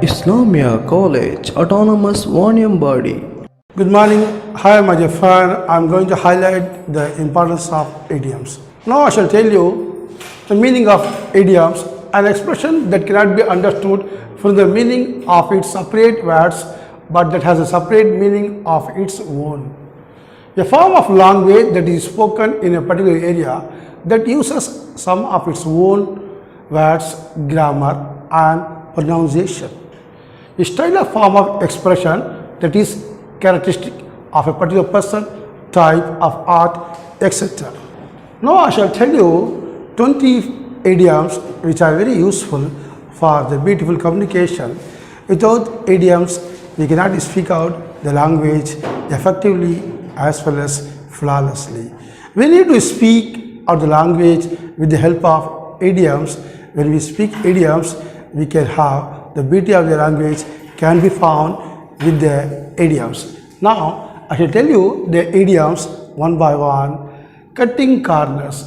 Islamia College Autonomous Body. Good morning. Hi, my dear friend. I'm going to highlight the importance of idioms. Now I shall tell you the meaning of idioms, an expression that cannot be understood from the meaning of its separate words, but that has a separate meaning of its own. A form of language that is spoken in a particular area that uses some of its own words, grammar, and pronunciation. A style or form of expression that is characteristic of a particular person, type of art, etc. Now I shall tell you 20 idioms which are very useful for the beautiful communication. Without idioms, we cannot speak out the language effectively as well as flawlessly. We need to speak out the language with the help of idioms. When we speak idioms, we can have the beauty of the language can be found with the idioms. Now, I shall tell you the idioms one by one. Cutting corners.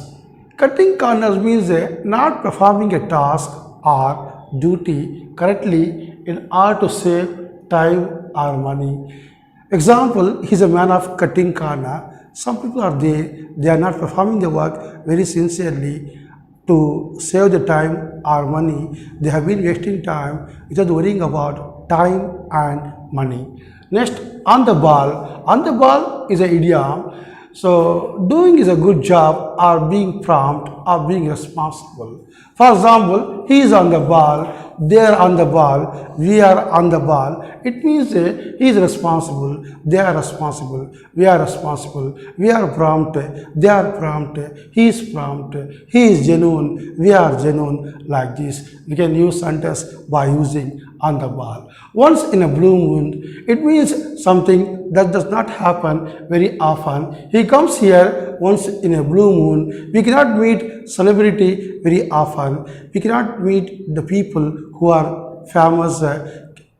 Cutting corners means not performing a task or duty correctly in order to save time or money. Example, he is a man of cutting corner. Some people are there, they are not performing the work very sincerely to save the time or money. They have been wasting time without worrying about time and money. Next, on the ball. On the ball is an idiom. So, doing is a good job or being prompt or being responsible. For example, he is on the ball, they are on the ball, we are on the ball. It means he is responsible, they are responsible, we are responsible, we are prompt, they are prompt, he is prompt, he is genuine, we are genuine, like this. We can use sentence by using on the ball. Once in a blue moon, it means something that does not happen very often. He comes here once in a blue moon. We cannot meet celebrity very often. We cannot meet the people who are famous.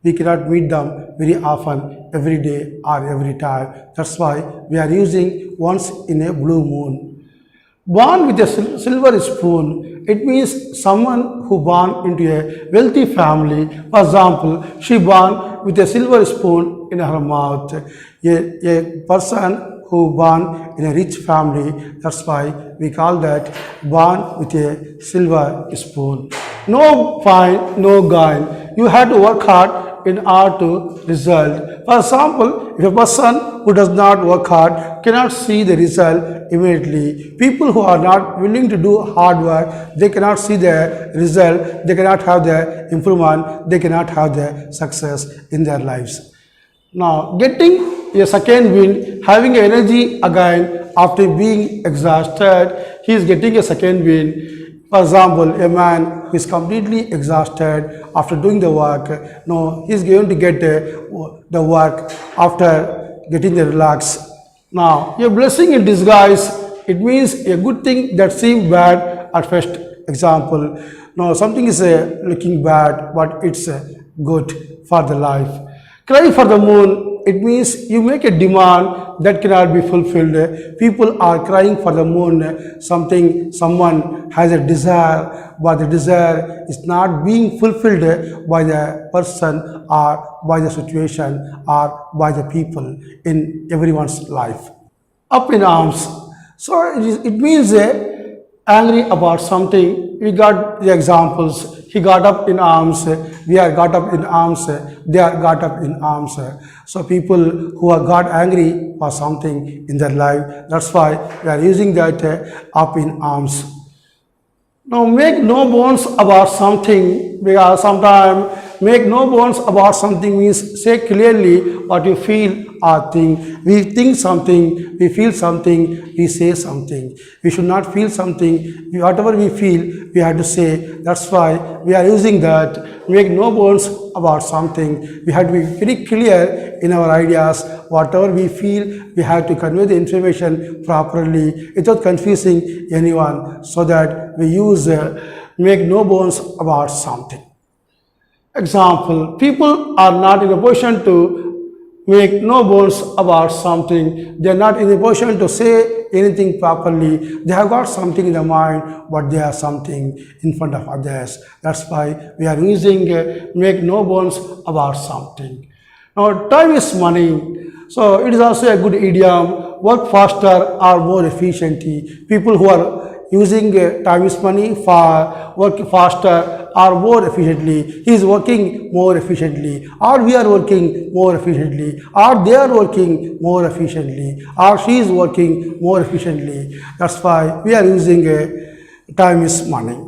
We cannot meet them very often, every day or every time. That's why we are using once in a blue moon. Born with a silver spoon, it means someone who born into a wealthy family. For example, she born with a silver spoon in her mouth. A person who born in a rich family, that's why we call that born with a silver spoon. No fine, no gain. You have to work hard in order to result. For example, if a person who does not work hard cannot see the result immediately. People who are not willing to do hard work, they cannot see the result, they cannot have the improvement, they cannot have the success in their lives. Now, getting a second wind, having energy again after being exhausted, he is getting a second wind. For example, a man who is completely exhausted after doing the work, no, he is going to get the work after getting the relax. Now, a blessing in disguise, it means a good thing that seemed bad at first. Example, no, something is looking bad, but it's good for the life. Cry for the moon, it means you make a demand that cannot be fulfilled. People are crying for the moon, someone has a desire, but the desire is not being fulfilled by the person or by the situation or by the people in everyone's life. Up in arms. So it means angry about something. We got the examples. He got up in arms, we are got up in arms, they are got up in arms. So people who are got angry for something in their life, that's why we are using that up in arms. Now make no bones about something, because sometimes make no bones about something means say clearly what you feel or think. We think something, we feel something, we say something. We should not feel something, whatever we feel, we have to say. That's why we are using that. Make no bones about something. We have to be very clear in our ideas. Whatever we feel, we have to convey the information properly without confusing anyone, so that we use make no bones about something. Example, people are not in a position to make no bones about something. They are not in a position to say anything properly. They have got something in their mind, but they have something in front of others. That's why we are using make no bones about something. Now, time is money. So, it is also a good idiom. Work faster or more efficiently. People who are using time is money for work faster or more efficiently. He is working more efficiently, or we are working more efficiently, or they are working more efficiently, or she is working more efficiently. That's why we are using time is money.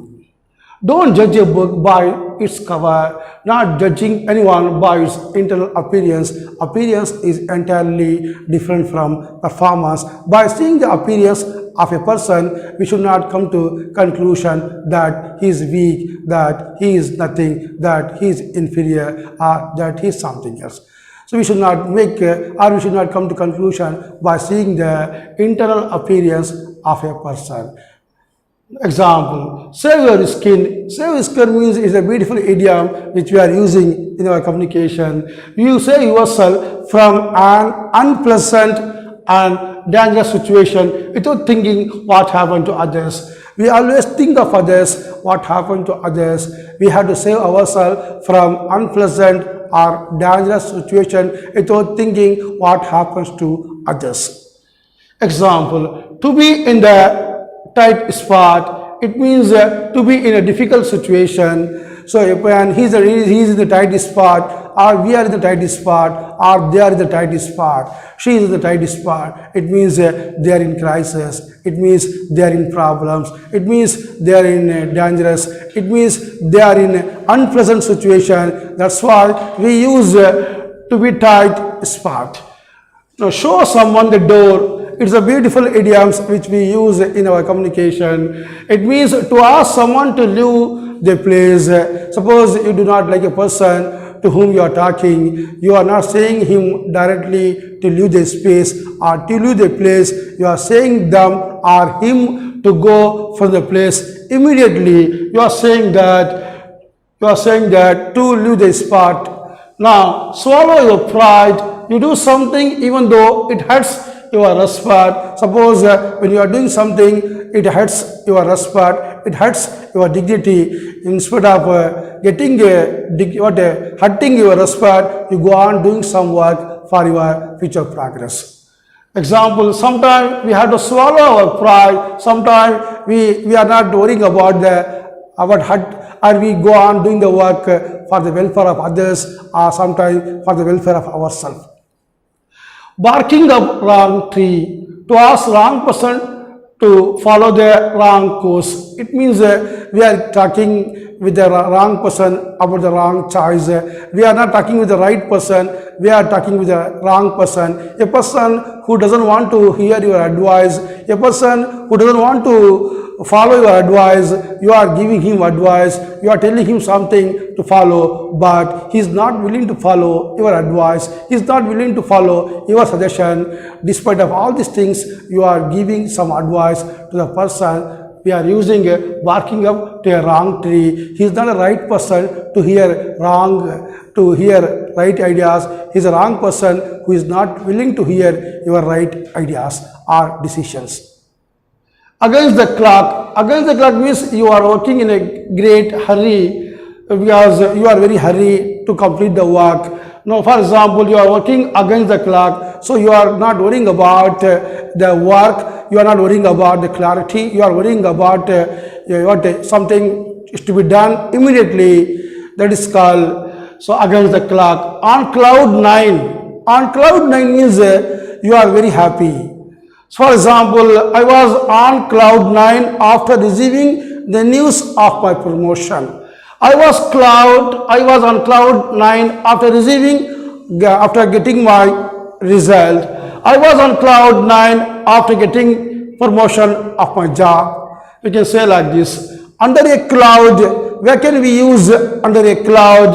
Don't judge a book by its cover, not judging anyone by its internal appearance. Appearance is entirely different from performance. By seeing the appearance of a person, we should not come to conclusion that he is weak, that he is nothing, that he is inferior, or that he is something else. So we should not make or we should not come to conclusion by seeing the internal appearance of a person. Example, save your skin. Save your skin means is a beautiful idiom which we are using in our communication. You save yourself from an unpleasant and dangerous situation without thinking what happened to others. We always think of others, what happened to others. We have to save ourselves from unpleasant or dangerous situation without thinking what happens to others. Example, to be in the tight spot, it means to be in a difficult situation. So if when he is in the tight spot, or we are in the tight spot, or they are in the tight spot, she is in the tight spot, it means they are in crisis, it means they are in problems, it means they are in dangerous, it means they are in unpleasant situation. That's why we use to be tight spot. Now show someone the door. It's a beautiful idiom which we use in our communication. It means to ask someone to leave the place. Suppose you do not like a person to whom you are talking, you are not saying him directly to leave the space or to leave the place. You are saying them or him to go from the place immediately. You are saying that to leave the spot. Now swallow your pride. You do something even though it hurts your respect. Suppose when you are doing something, it hurts your respect, it hurts your dignity. Instead of hurting your respect, you go on doing some work for your future progress. Example, sometimes we have to swallow our pride, sometimes we are not worrying about hurt, or we go on doing the work for the welfare of others, or sometimes for the welfare of ourselves. Barking up wrong tree, to ask wrong person to follow the wrong course. It means we are talking with the wrong person about the wrong choice. We are not talking with the right person, we are talking with the wrong person. A person who doesn't want to hear your advice, a person who doesn't want to follow your advice, you are giving him advice, you are telling him something to follow, but he is not willing to follow your advice, he is not willing to follow your suggestion. Despite of all these things, you are giving some advice to the person. We are using barking up to a wrong tree. He is not a right person to hear right ideas. He is a wrong person who is not willing to hear your right ideas or decisions. Against the clock. Against the clock means you are working in a great hurry because you are very hurry to complete the work. Now, for example, you are working against the clock, so you are not worrying about the work, you are not worrying about the clarity, you are worrying about something is to be done immediately. That is called, so against the clock. On cloud 9. On cloud 9 means you are very happy. So for example, I was on cloud 9 after receiving the news of my promotion. I was on cloud 9 after getting my result. I was on cloud 9 after getting promotion of my job. We can say like this. Under a cloud, where can we use under a cloud?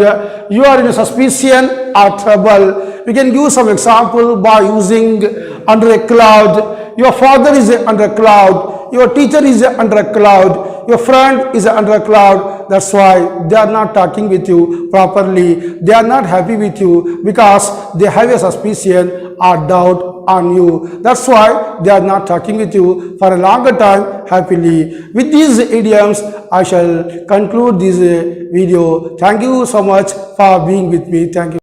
You are in a suspicion or trouble. We can give some example by using under a cloud. Your father is under a cloud. Your teacher is under a cloud. Your friend is under a cloud. That's why they are not talking with you properly. They are not happy with you because they have a suspicion or doubt on you. That's why they are not talking with you for a longer time happily. With these idioms, I shall conclude this video. Thank you so much for being with me. Thank you.